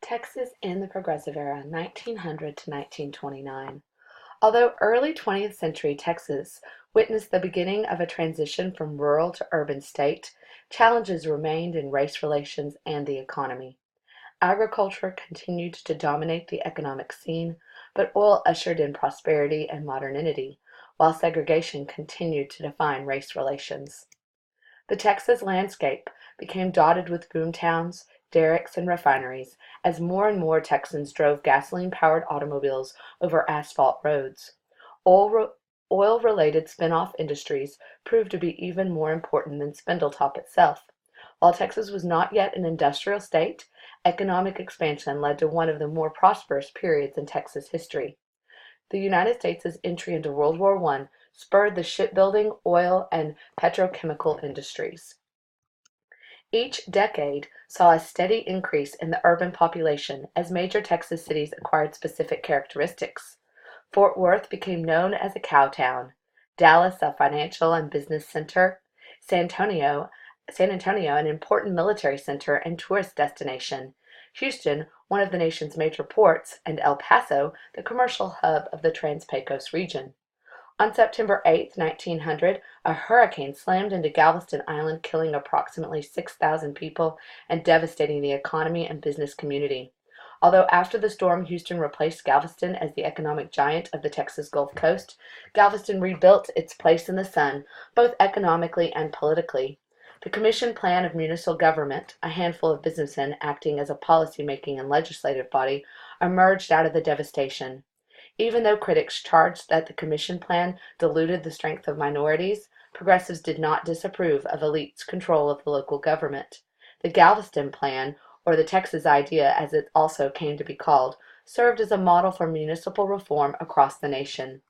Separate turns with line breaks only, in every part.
Texas in the Progressive Era, 1900 to 1929. Although early 20th century Texas witnessed the beginning of a transition from rural to urban state, challenges remained in race relations and the economy. Agriculture continued to dominate the economic scene, but oil ushered in prosperity and modernity, while segregation continued to define race relations. The Texas landscape became dotted with boom towns, derricks, and refineries as more and more Texans drove gasoline-powered automobiles over asphalt roads. Oil Oil-related spin-off industries proved to be even more important than Spindletop itself. While Texas was not yet an industrial state, economic expansion led to one of the more prosperous periods in Texas history. The United States' entry into World War I spurred the shipbuilding, oil, and petrochemical industries. Each decade saw a steady increase in the urban population as major Texas cities acquired specific characteristics. Fort Worth became known as a cow town, Dallas a financial and business center, San Antonio an important military center and tourist destination, Houston one of the nation's major ports, and El Paso the commercial hub of the Trans-Pecos region. On September 8, 1900, a hurricane slammed into Galveston Island, killing approximately 6,000 people and devastating the economy and business community. Although after the storm Houston replaced Galveston as the economic giant of the Texas Gulf Coast, Galveston rebuilt its place in the sun, both economically and politically. The Commission Plan of Municipal Government, a handful of businessmen acting as a policy-making and legislative body, emerged out of the devastation. Even though critics charged that the Commission Plan diluted the strength of minorities, progressives did not disapprove of elites' control of the local government. The Galveston Plan, or the Texas Idea as it also came to be called, served as a model for municipal reform across the nation.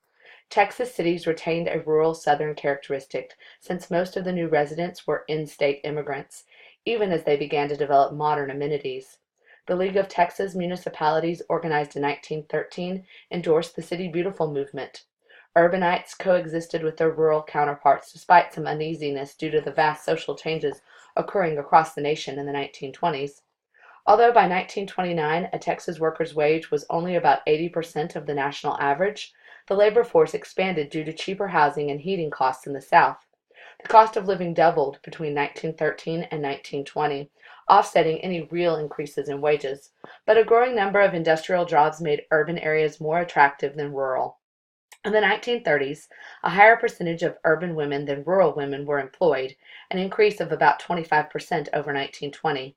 Texas cities retained a rural Southern characteristic, since most of the new residents were in-state immigrants, even as they began to develop modern amenities. The League of Texas Municipalities, organized in 1913, endorsed the City Beautiful movement. Urbanites coexisted with their rural counterparts despite some uneasiness due to the vast social changes occurring across the nation in the 1920s. Although by 1929 a Texas worker's wage was only about 80% of the national average, the labor force expanded due to cheaper housing and heating costs in the South. The cost of living doubled between 1913 and 1920, offsetting any real increases in wages, but a growing number of industrial jobs made urban areas more attractive than rural. In the 1930s, a higher percentage of urban women than rural women were employed, an increase of about 25% over 1920.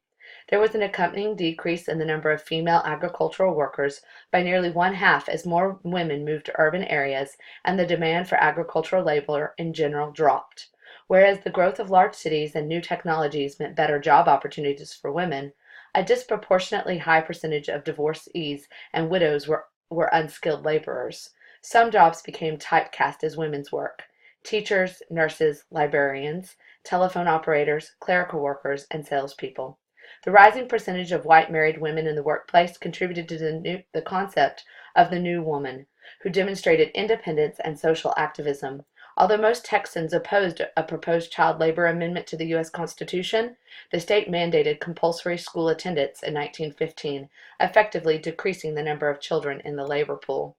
There was an accompanying decrease in the number of female agricultural workers by nearly one-half as more women moved to urban areas and the demand for agricultural labor in general dropped. Whereas the growth of large cities and new technologies meant better job opportunities for women, a disproportionately high percentage of divorcees and widows were unskilled laborers. Some jobs became typecast as women's work: teachers, nurses, librarians, telephone operators, clerical workers, and salespeople. The rising percentage of white married women in the workplace contributed to the concept of the new woman, who demonstrated independence and social activism. Although most Texans opposed a proposed child labor amendment to the U.S. Constitution, the state mandated compulsory school attendance in 1915, effectively decreasing the number of children in the labor pool.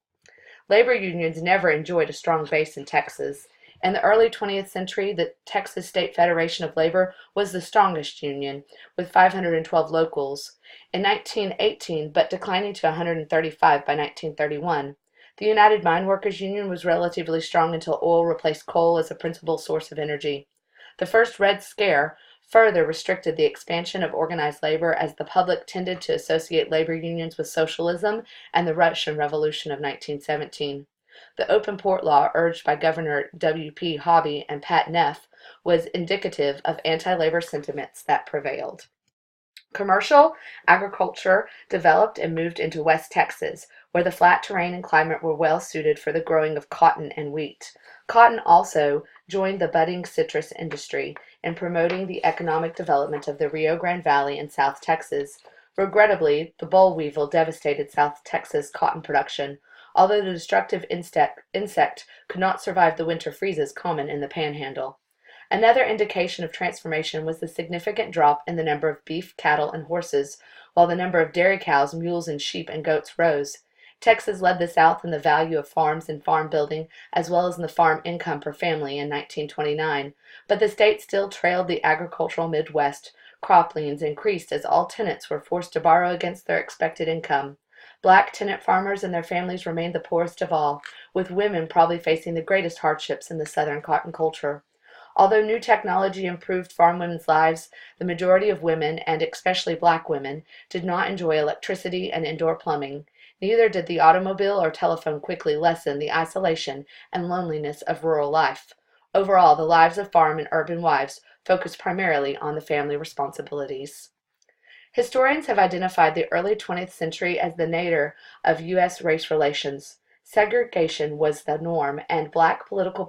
Labor unions never enjoyed a strong base in Texas. In the early 20th century, the Texas State Federation of Labor was the strongest union, with 512 locals in 1918, but declining to 135 by 1931. The United Mine Workers Union was relatively strong until oil replaced coal as a principal source of energy. The first Red Scare further restricted the expansion of organized labor, as the public tended to associate labor unions with socialism and the Russian Revolution of 1917. The open port law urged by Governor W.P. Hobby and Pat Neff was indicative of anti-labor sentiments that prevailed. Commercial agriculture developed and moved into West Texas, where the flat terrain and climate were well suited for the growing of cotton and wheat. Cotton also joined the budding citrus industry in promoting the economic development of the Rio Grande Valley in South Texas. Regrettably, the boll weevil devastated South Texas cotton production, although the destructive insect could not survive the winter freezes common in the Panhandle. Another indication of transformation was the significant drop in the number of beef, cattle, and horses, while the number of dairy cows, mules, and sheep and goats rose. Texas led the South in the value of farms and farm building, as well as in the farm income per family in 1929, but the state still trailed the agricultural Midwest. Crop liens increased as all tenants were forced to borrow against their expected income. Black tenant farmers and their families remained the poorest of all, with women probably facing the greatest hardships in the Southern cotton culture. Although new technology improved farm women's lives, the majority of women, and especially black women, did not enjoy electricity and indoor plumbing. Neither did the automobile or telephone quickly lessen the isolation and loneliness of rural life. Overall, the lives of farm and urban wives focused primarily on the family responsibilities. Historians have identified the early 20th century as the nadir of U.S. race relations. Segregation was the norm, and black political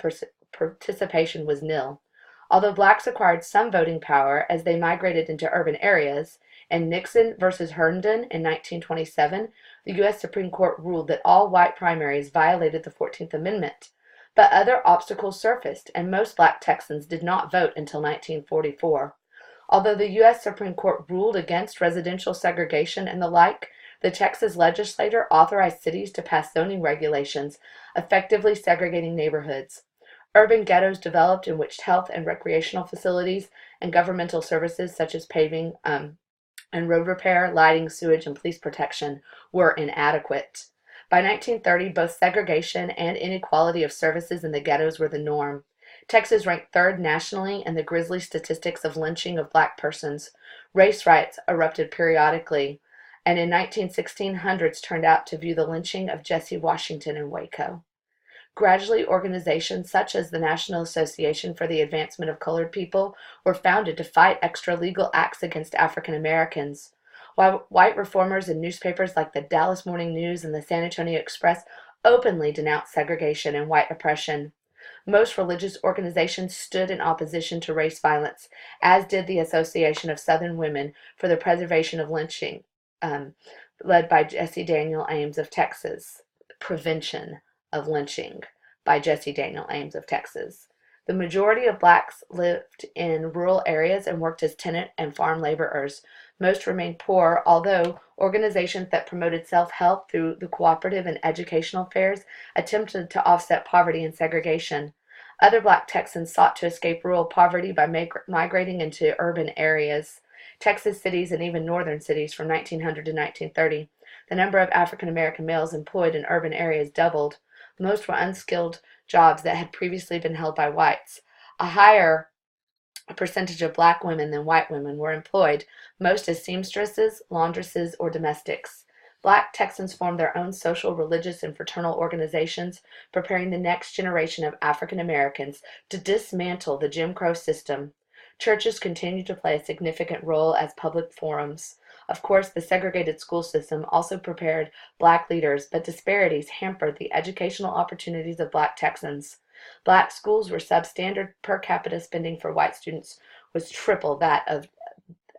participation was nil. Although blacks acquired some voting power as they migrated into urban areas, in Nixon versus Herndon in 1927, the U.S. Supreme Court ruled that all white primaries violated the 14th Amendment. But other obstacles surfaced, and most black Texans did not vote until 1944. Although the U.S. Supreme Court ruled against residential segregation and the like, the Texas legislature authorized cities to pass zoning regulations, effectively segregating neighborhoods. Urban ghettos developed in which health and recreational facilities and governmental services such as paving and road repair, lighting, sewage, and police protection were inadequate. By 1930, both segregation and inequality of services in the ghettos were the norm. Texas ranked third nationally in the grisly statistics of lynching of black persons. Race riots erupted periodically, and in 1916 hundreds turned out to view the lynching of Jesse Washington in Waco. Gradually, organizations such as the National Association for the Advancement of Colored People were founded to fight extra-legal acts against African Americans. While white reformers in newspapers like the Dallas Morning News and the San Antonio Express openly denounced segregation and white oppression. Most religious organizations stood in opposition to race violence, as did the Association of Southern Women for the Preservation of Lynching, led by Jesse Daniel Ames of Texas. Prevention of Lynching by Jesse Daniel Ames of Texas. The majority of blacks lived in rural areas and worked as tenant and farm laborers. Most remained poor, although organizations that promoted self-help through the cooperative and educational fairs attempted to offset poverty and segregation. Other black Texans sought to escape rural poverty by migrating into urban areas. Texas cities and even northern cities from 1900 to 1930. The number of African American males employed in urban areas doubled. Most were unskilled jobs that had previously been held by whites. A higher percentage of black women than white women were employed, most as seamstresses, laundresses, or domestics. Black Texans formed their own social, religious, and fraternal organizations, preparing the next generation of African Americans to dismantle the Jim Crow system. Churches continued to play a significant role as public forums. Of course, the segregated school system also prepared black leaders, but disparities hampered the educational opportunities of black Texans. Black schools were substandard. Per capita spending for white students was triple that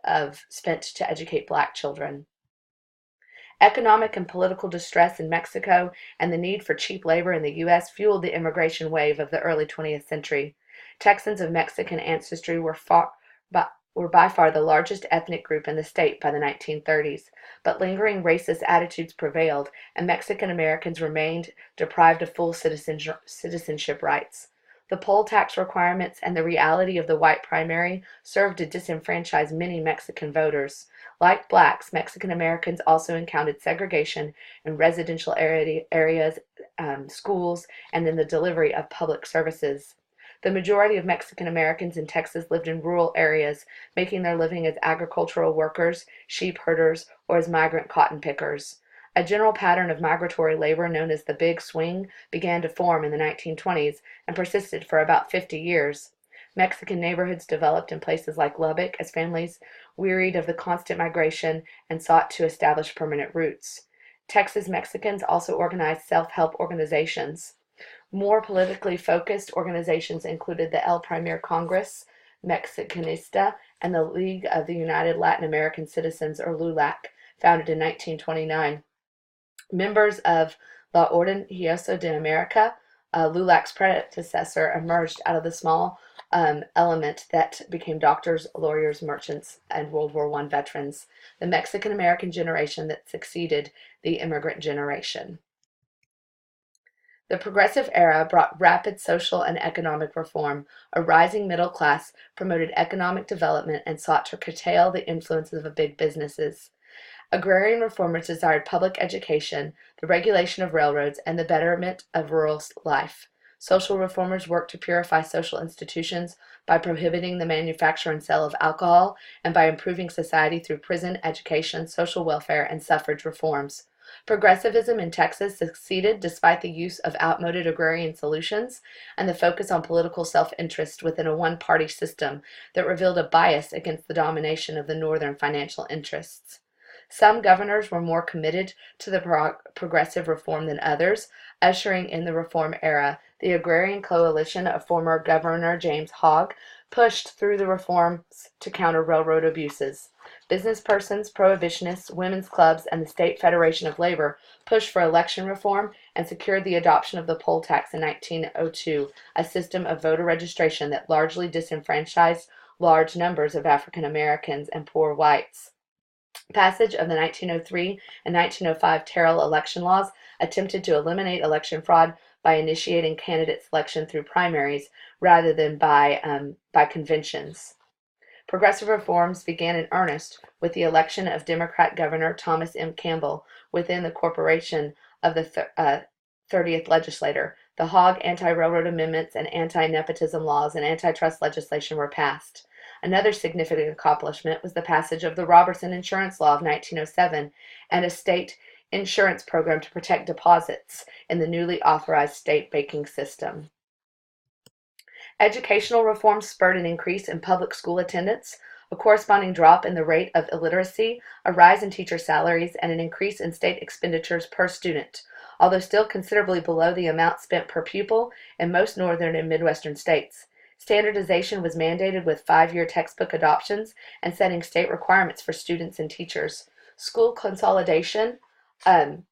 of spent to educate black children. Economic and political distress in Mexico and the need for cheap labor in the U.S. fueled the immigration wave of the early 20th century. Texans of Mexican ancestry were by far the largest ethnic group in the state by the 1930s, but lingering racist attitudes prevailed, and Mexican Americans remained deprived of full citizenship rights. The poll tax requirements and the reality of the white primary served to disenfranchise many Mexican voters. Like blacks, Mexican Americans also encountered segregation in residential areas, schools, and in the delivery of public services. The majority of Mexican Americans in Texas lived in rural areas, making their living as agricultural workers, sheep herders, or as migrant cotton pickers. A general pattern of migratory labor known as the Big Swing began to form in the 1920s and persisted for about 50 years. Mexican neighborhoods developed in places like Lubbock as families wearied of the constant migration and sought to establish permanent roots. Texas Mexicans also organized self-help organizations. More politically focused organizations included the El Primer Congress Mexicanista and the League of the United Latin American Citizens, or LULAC, founded in 1929. Members of La Orden Hiosa de America, LULAC's predecessor, emerged out of the small element that became doctors, lawyers, merchants, and World War I veterans, the Mexican American generation that succeeded the immigrant generation. The Progressive Era brought rapid social and economic reform. A rising middle class promoted economic development and sought to curtail the influences of big businesses. Agrarian reformers desired public education, the regulation of railroads, and the betterment of rural life. Social reformers worked to purify social institutions by prohibiting the manufacture and sale of alcohol and by improving society through prison, education, social welfare, and suffrage reforms. Progressivism in Texas succeeded despite the use of outmoded agrarian solutions and the focus on political self-interest within a one-party system that revealed a bias against the domination of the northern financial interests. Some governors were more committed to the progressive reform than others, ushering in the reform era. The agrarian coalition of former Governor James Hogg pushed through the reforms to counter railroad abuses. Business persons, prohibitionists, women's clubs, and the State Federation of Labor pushed for election reform and secured the adoption of the poll tax in 1902, a system of voter registration that largely disenfranchised large numbers of African Americans and poor whites. Passage of the 1903 and 1905 Terrell election laws attempted to eliminate election fraud by initiating candidate selection through primaries rather than by conventions. Progressive reforms began in earnest with the election of Democrat Governor Thomas M. Campbell within the corporation of the 30th legislature. The Hogg anti-railroad amendments and anti-nepotism laws and antitrust legislation were passed. Another significant accomplishment was the passage of the Robertson Insurance Law of 1907 and a state insurance program to protect deposits in the newly authorized state banking system. Educational reform spurred an increase in public school attendance, a corresponding drop in the rate of illiteracy, a rise in teacher salaries, and an increase in state expenditures per student, although still considerably below the amount spent per pupil in most northern and midwestern states. Standardization was mandated with 5-year textbook adoptions and setting state requirements for students and teachers. School consolidation and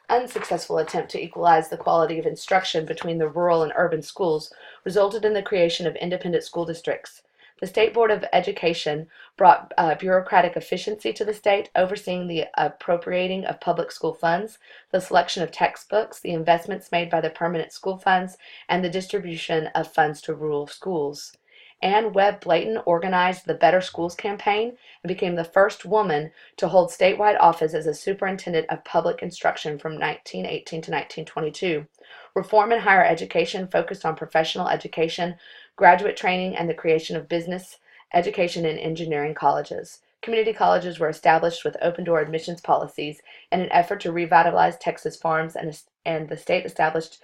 unsuccessful attempt to equalize the quality of instruction between the rural and urban schools resulted in the creation of independent school districts. The State Board of Education brought bureaucratic efficiency to the state, overseeing the appropriating of public school funds, the selection of textbooks, the investments made by the permanent school funds, and the distribution of funds to rural schools. Ann Webb Blayton organized the Better Schools campaign and became the first woman to hold statewide office as a superintendent of public instruction from 1918 to 1922. Reform in higher education focused on professional education, graduate training, and the creation of business, education, and engineering colleges. Community colleges were established with open-door admissions policies in an effort to revitalize Texas farms, and the state established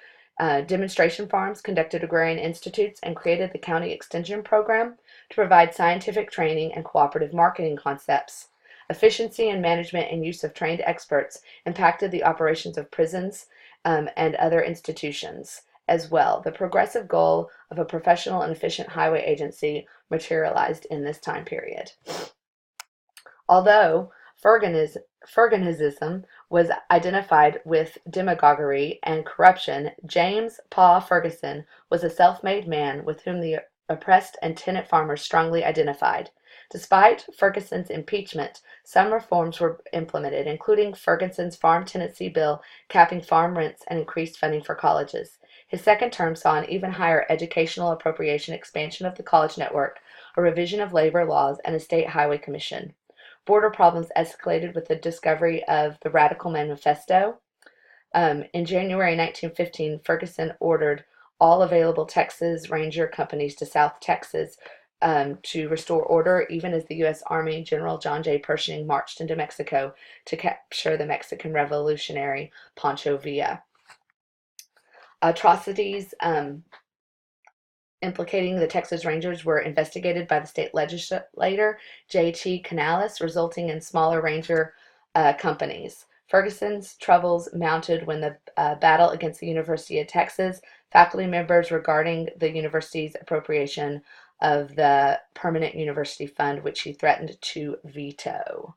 demonstration farms, conducted agrarian institutes, and created the county extension program to provide scientific training and cooperative marketing concepts. Efficiency in management and use of trained experts impacted the operations of prisons and other institutions as well. The progressive goal of a professional and efficient highway agency materialized in this time period. Although Fergusonism was identified with demagoguery and corruption, James "Pa" Ferguson was a self-made man with whom the oppressed and tenant farmers strongly identified. Despite Ferguson's impeachment, some reforms were implemented, including Ferguson's farm tenancy bill capping farm rents and increased funding for colleges. His second term saw an even higher educational appropriation expansion of the college network, a revision of labor laws, and a state highway commission. Border problems escalated with the discovery of the Radical Manifesto. In January 1915, Ferguson ordered all available Texas Ranger companies to South Texas to restore order, even as the U.S. Army General John J. Pershing marched into Mexico to capture the Mexican revolutionary Pancho Villa. Atrocities implicating the Texas Rangers were investigated by the state legislator J.T. Canales, resulting in smaller ranger companies. Ferguson's troubles mounted when the battle against the University of Texas, faculty members regarding the university's appropriation of the Permanent University Fund, which he threatened to veto.